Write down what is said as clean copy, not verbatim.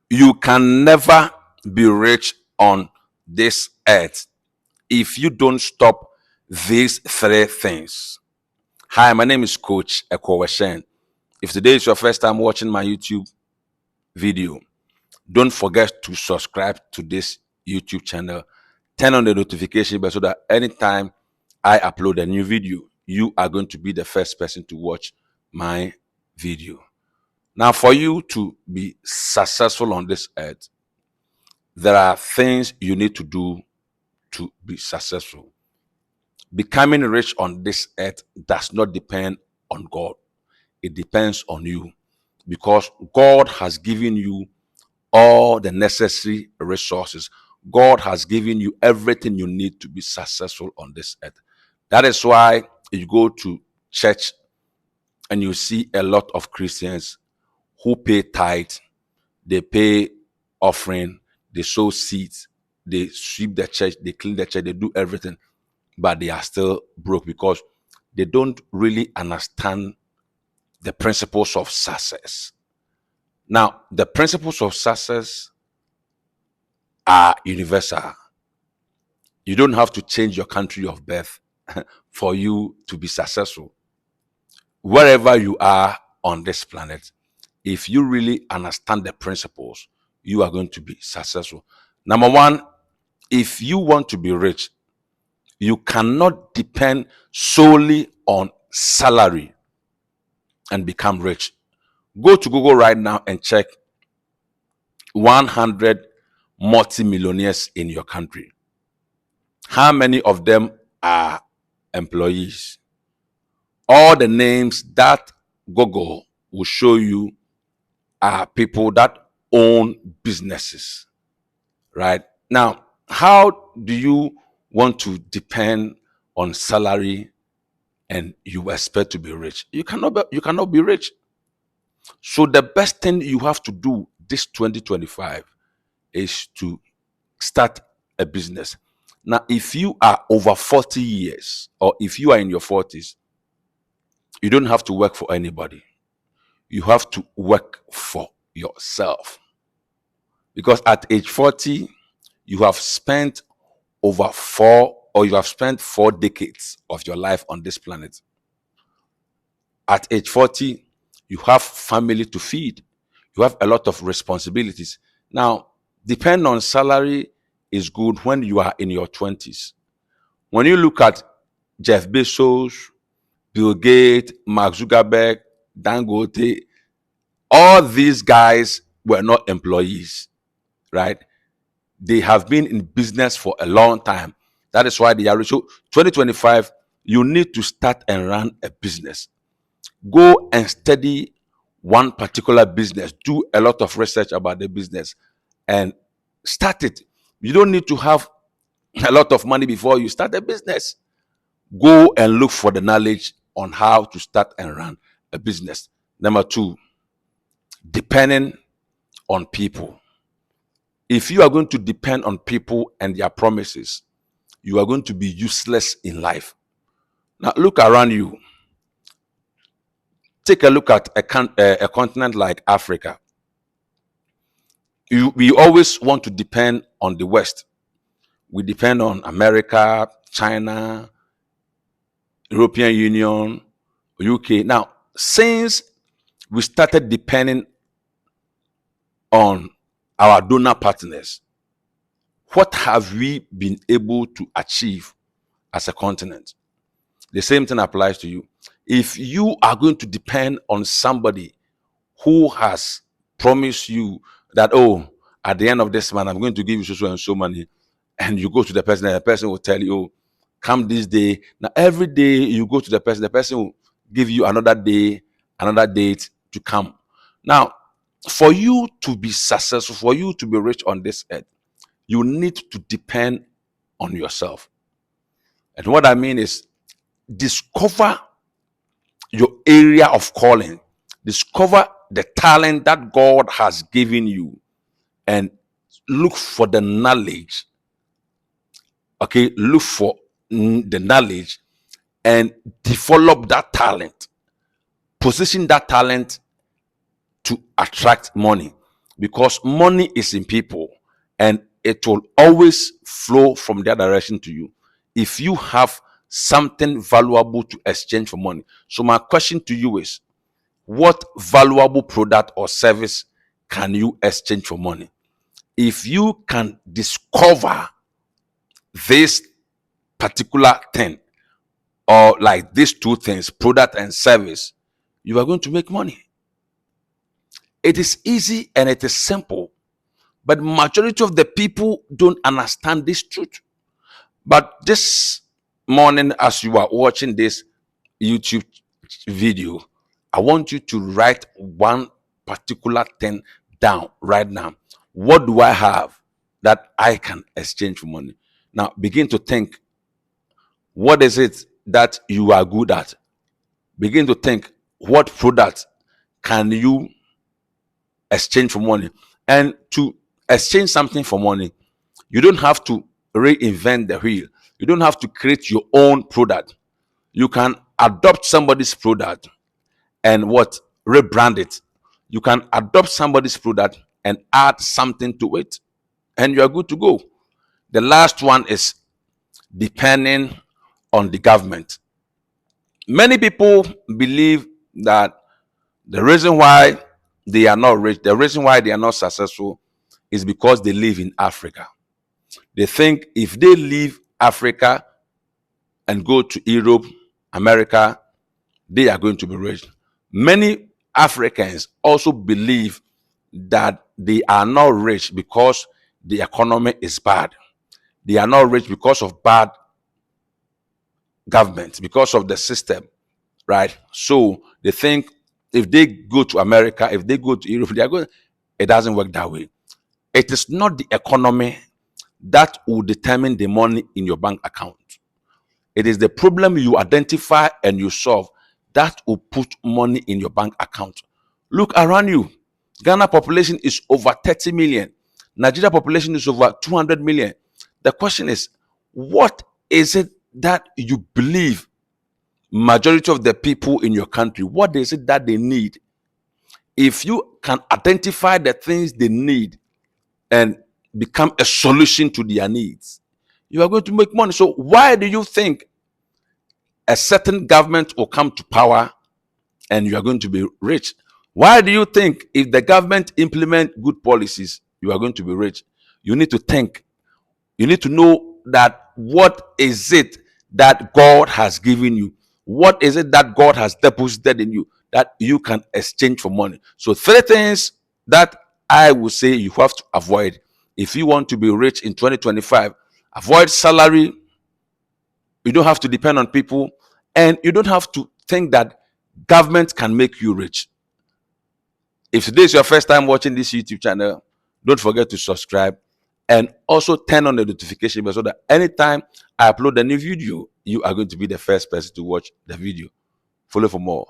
You can never be rich on this earth if you don't stop these three things. Hi, my name is Coach Ekoweshen. If today is your first time watching my YouTube video, don't forget to subscribe to this YouTube channel. Turn on the notification bell so that anytime I upload a new video, you are going to be the first person to watch my video. Now, for you to be successful on this earth, there are things you need to do to be successful. Becoming rich on this earth does not depend on God. It depends on you, because God has given you all the necessary resources. God has given you everything you need to be successful on this earth. That is why you go to church and you see a lot of Christians who pay tithe, they pay offering, they sow seeds, they sweep the church, they clean the church, they do everything, but they are still broke because they don't really understand the principles of success. Now, the principles of success are universal. You don't have to change your country of birth for you to be successful. Wherever you are on this planet, if you really understand the principles, you are going to be successful. Number one, if you want to be rich, you cannot depend solely on salary and become rich. Go to Google right now and check 100 multimillionaires in your country. How many of them are employees? All the names that Google will show you are people that own businesses, right? Now, how do you want to depend on salary and you expect to be rich? You cannot be rich. So the best thing you have to do this 2025 is to start a business. Now, if you are over 40 years or if you are in your 40s, you don't have to work for anybody. You have to work for yourself. Because at age 40, you have spent you have spent 4 decades of your life on this planet. At age 40, you have family to feed. You have a lot of responsibilities. Now, depend on salary is good when you are in your 20s. When you look at Jeff Bezos, Bill Gates, Mark Zuckerberg, Dangote, all these guys were not employees, right? They have been in business for a long time. That is why they are rich. So 2025, you need to start and run a business. Go and study one particular business. Do a lot of research about the business and start it. You don't need to have a lot of money before you start a business. Go and look for the knowledge on how to start and run a business. Number two, depending on people. If you are going to depend on people and their promises, you are going to be useless in life. Now, look around you. Take a look at a continent like Africa. We always want to depend on the West. We depend on America, China, European Union, UK. Now, since we started depending on our donor partners, what have we been able to achieve as a continent? The same thing applies to you. If you are going to depend on somebody who has promised you that, oh, at the end of this month, I'm going to give you so and so money, and you go to the person, and the person will tell you, oh, come this day. Now, every day you go to the person will give you another day, another date to come. Now, for you to be successful, for you to be rich on this earth, you need to depend on yourself. And what I mean is, discover your area of calling, discover the talent that God has given you, and look for the knowledge. Okay, look for the knowledge and develop that talent. Position that talent to attract money. because money is in people and it will always flow from their direction to you if you have something valuable to exchange for money. So my question to you is, what valuable product or service can you exchange for money? If you can discover this particular thing, or like these two things, product and service, you are going to make money. It is easy and it is simple, but majority of the people don't understand this truth. But this morning, as you are watching this YouTube video, I want you to write one particular thing down right now. What do I have that I can exchange for money? Now begin to think, what is it that you are good at? Begin to think, what product can you exchange for money? And to exchange something for money, you don't have to reinvent the wheel. You don't have to create your own product. You can adopt somebody's product and what, rebrand it. You can adopt somebody's product and add something to it, and you are good to go. The last one is depending on the government. Many people believe that the reason why they are not rich, the reason why they are not successful, is because they live in Africa. They think if they leave Africa and go to Europe, America, they are going to be rich. Many Africans also believe that they are not rich because the economy is bad. They are not rich because of bad government, because of the system, right? So they think if they go to America, if they go to Europe, they are going. It doesn't work that way. It is not the economy that will determine the money in your bank account. It is the problem you identify and you solve that will put money in your bank account. Look around you. Ghana population is over 30 million. Nigeria population is over 200 million. The question is, what is it that you believe majority of the people in your country, what is it that they need? If you can identify the things they need and become a solution to their needs, you are going to make money. So why do you think a certain government will come to power and you are going to be rich? Why do you think if the government implement good policies, you are going to be rich? You need to think. You need to know that what is it that God has given you? What is it that God has deposited in you that you can exchange for money? So 3 things that I would say you have to avoid if you want to be rich in 2025. Avoid salary. You don't have to depend on people, and you don't have to think that government can make you rich. If today is your first time watching this YouTube channel, don't forget to subscribe and also turn on the notification bell so that anytime I upload a new video, you are going to be the first person to watch the video. Follow for more.